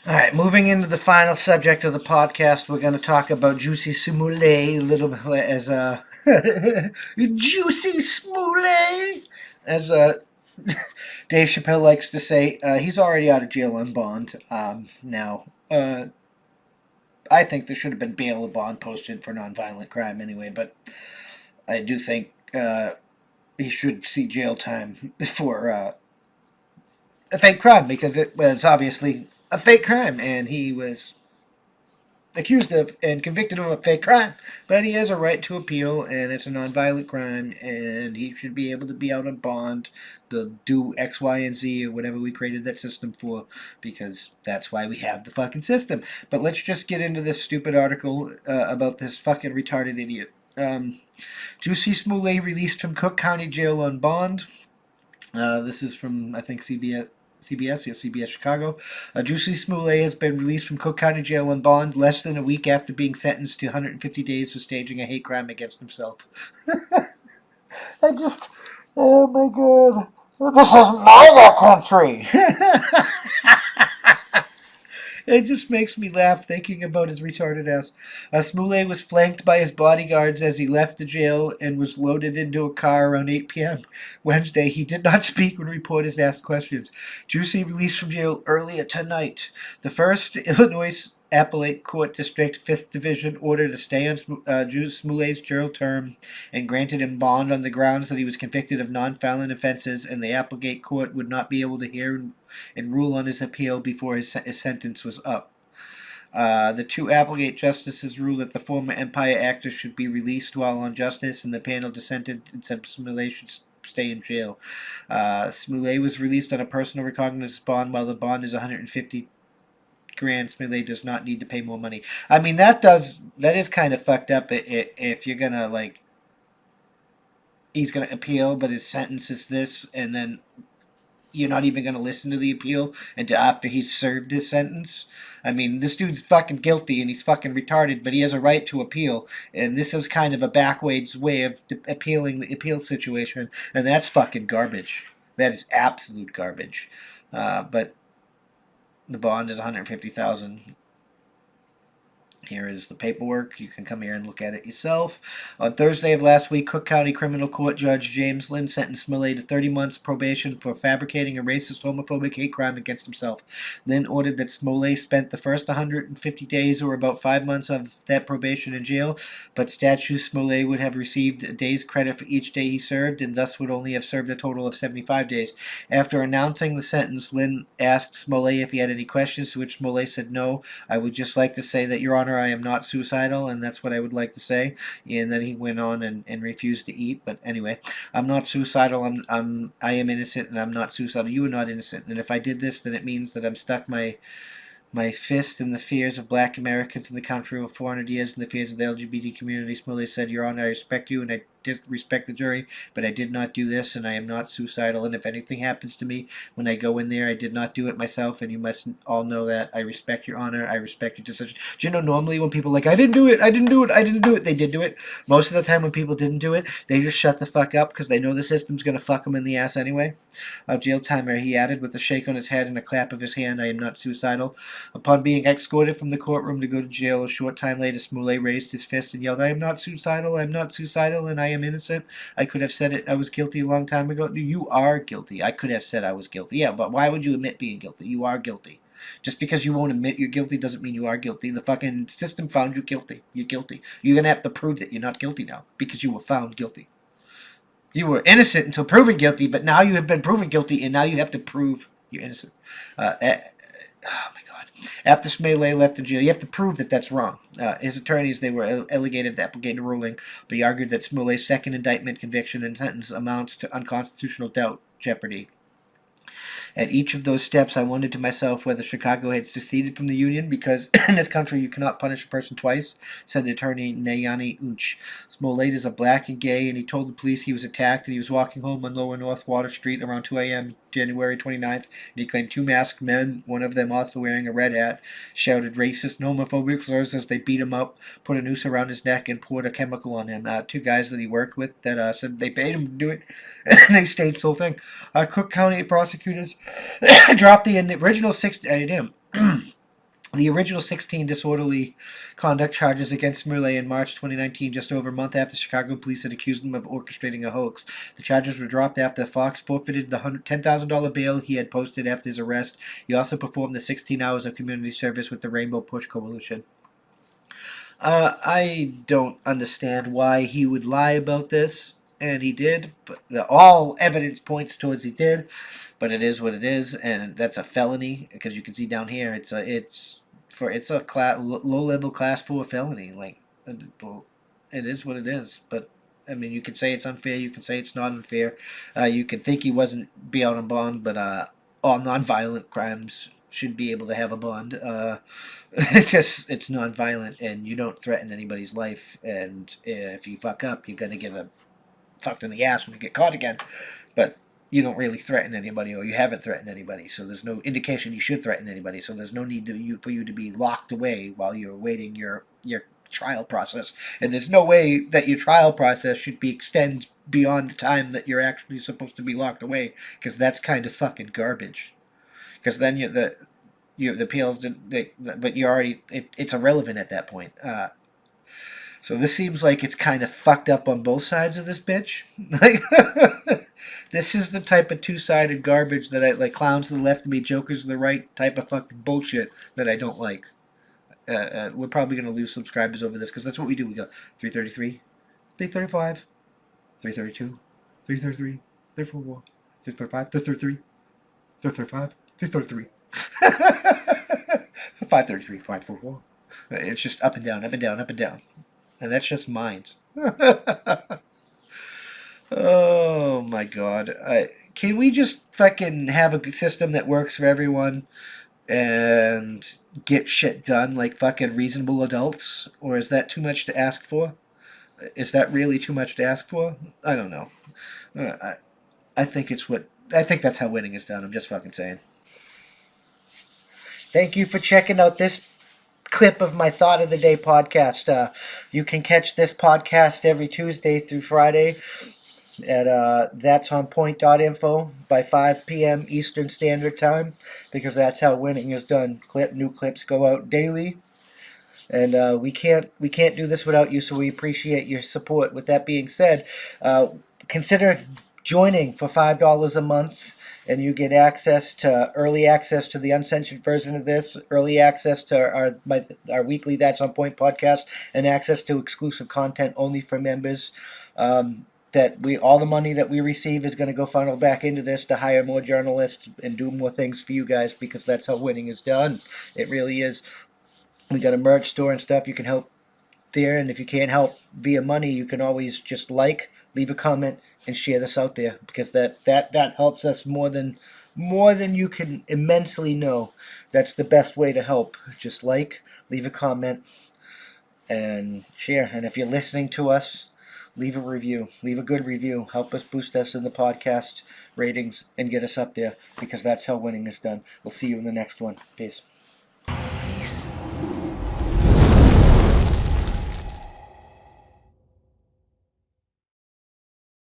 All right, moving into the final subject of the podcast, we're going to talk about Jussie Smollett a little bit as a Jussie Smollett, as Dave Chappelle likes to say. He's already out of jail on bond now. I think there should have been bail or bond posted for nonviolent crime anyway, but I do think he should see jail time for a fake crime because it was obviously a fake crime, and he was accused of and convicted of a fake crime. But he has a right to appeal, and it's a nonviolent crime, and he should be able to be out on bond to do X, Y, and Z, or whatever we created that system for, because that's why we have the fucking system. But let's just get into this stupid article about this fucking retarded idiot. Jussie Smollett released from Cook County Jail on bond. This is from, I think, CBS Chicago. Jussie Smollett has been released from Cook County Jail on bond less than a week after being sentenced to 150 days for staging a hate crime against himself. I just, oh my god. This is MAGA country! It just makes me laugh thinking about his retarded ass. Smollett was flanked by his bodyguards as he left the jail and was loaded into a car around 8 p.m. Wednesday. He did not speak when reporters asked questions. Jussie released from jail earlier tonight. The first Illinois Appellate Court District 5th Division ordered a stay on Smollett's jail term and granted him bond on the grounds that he was convicted of non-violent offenses, and the Applegate Court would not be able to hear and rule on his appeal before his sentence was up. The two Applegate justices ruled that the former Empire actor should be released while on justice, and the panel dissented and said Smollett should stay in jail. Smollett was released on a personal recognizance bond, while the bond is 150 grand. Smollett does not need to pay more money. I mean, that is kind of fucked up if you're gonna, like, he's gonna appeal, but his sentence is this, and then you're not even going to listen to the appeal until after he's served his sentence. I mean, this dude's fucking guilty and he's fucking retarded, but he has a right to appeal. And this is kind of a backwards way of appealing the appeal situation, and that's fucking garbage. That is absolute garbage. But the bond is $150,000. Here is the paperwork. You can come here and look at it yourself. On Thursday of last week, Cook County Criminal Court Judge James Lynn sentenced Smollett to 30 months probation for fabricating a racist, homophobic hate crime against himself. Lynn ordered that Smollett spent the first 150 days, or about 5 months of that probation, in jail, but statute Smollett would have received a day's credit for each day he served, and thus would only have served a total of 75 days. After announcing the sentence, Lynn asked Smollett if he had any questions, to which Smollett said, "No, I would just like to say that, Your Honor, I am not suicidal, and that's what I would like to say." And then he went on and refused to eat. But anyway, I'm not suicidal. I am innocent, and I'm not suicidal. You are not innocent. And if I did this, then it means that I'm stuck my fist in the fears of black Americans in the country over 400 years, and the fears of the LGBT community. Smollett said, "Your Honor, I respect you, and I did respect the jury, but I did not do this, and I am not suicidal, and if anything happens to me when I go in there, I did not do it myself, and you must all know that. I respect your honor. I respect your decision." Do you know, normally when people are like, "I didn't do it, I didn't do it, I didn't do it," they did do it. Most of the time when people didn't do it, they just shut the fuck up because they know the system's going to fuck them in the ass anyway. Of jail time, he added with a shake on his head and a clap of his hand, "I am not suicidal." Upon being escorted from the courtroom to go to jail, a short time later, Smollett raised his fist and yelled, "I am not suicidal, I am not suicidal, and I am innocent. I could have said it. I was guilty a long time ago." You are guilty. I could have said I was guilty. Yeah, but why would you admit being guilty? You are guilty. Just because you won't admit you're guilty doesn't mean you are guilty. The fucking system found you guilty. You're guilty. You're going to have to prove that you're not guilty now because you were found guilty. You were innocent until proven guilty, but now you have been proven guilty, and now you have to prove you're innocent. Oh my God. After Smollett left the jail, you have to prove that that's wrong. His attorneys, they were allegated to applicate a ruling, but he argued that Smollett's second indictment, conviction, and sentence amounts to unconstitutional doubt, jeopardy. At each of those steps, I wondered to myself whether Chicago had seceded from the Union, because in this country you cannot punish a person twice, said the attorney Nayani Unch. Smollett is a black and gay, and he told the police he was attacked and he was walking home on Lower North Water Street around 2 a.m. January 29th, and he claimed two masked men, one of them also wearing a red hat, shouted racist and homophobic slurs as they beat him up, put a noose around his neck, and poured a chemical on him. Two guys that he worked with that said they paid him to do it, and they staged the whole thing. Cook County prosecutors dropped the original 6... The original 16 disorderly conduct charges against Smoulett in March 2019, just over a month after Chicago police had accused him of orchestrating a hoax. The charges were dropped after Fox forfeited the $10,000 bail he had posted after his arrest. He also performed the 16 hours of community service with the Rainbow Push Coalition. I don't understand why he would lie about this, and he did. But all evidence points towards he did. But it is what it is, and that's a felony because you can see down here it's a low level class 4 felony. Like it is what it is. But I mean, you can say it's unfair. You can say it's not unfair. You can think he wasn't be out on bond, but all nonviolent crimes should be able to have a bond because it's nonviolent and you don't threaten anybody's life. And if you fuck up, you're gonna get a fucked in the ass when you get caught again. But you don't really threaten anybody, or you haven't threatened anybody, so there's no indication you should threaten anybody. So there's no need for you to be locked away while you're awaiting your trial process. And there's no way that your trial process should be extended beyond the time that you're actually supposed to be locked away, because that's kind of fucking garbage. Because then the appeals, but you already it's irrelevant at that point. So this seems like it's kind of fucked up on both sides of this bitch. Like, this is the type of two-sided garbage that I like. Clowns to the left of me, jokers to the right type of fucking bullshit that I don't like. We're probably going to lose subscribers over this because that's what we do. We go 333, 335, 332, 333, 344, 335, 333, 335, 333, 533, 544. It's just up and down, up and down, up and down. And that's just minds. Oh my god. Can we just fucking have a system that works for everyone and get shit done like fucking reasonable adults? Or is that too much to ask for? Is that really too much to ask for? I don't know. I think I think that's how winning is done. I'm just fucking saying. Thank you for checking out this clip of my Thought of the Day podcast. You can catch this podcast every Tuesday through Friday at that'sonpoint.info by 5 p.m. Eastern Standard Time, because that's how winning is done. New clips go out daily, and we can't do this without you, so we appreciate your support. With that being said, consider joining for $5 a month, and you get early access to the uncensored version of this, early access to our weekly That's On Point podcast, and access to exclusive content only for members. All the money that we receive is going to go funnel back into this to hire more journalists and do more things for you guys, because that's how winning is done. It really is. We got a merch store and stuff. You can help there, and if you can't help via money, you can always just leave a comment, and share this out there, because that helps us more than you can immensely know. That's the best way to help. Just leave a comment, and share. And if you're listening to us, leave a review. Leave a good review. Help us boost us in the podcast ratings and get us up there, because that's how winning is done. We'll see you in the next one. Peace.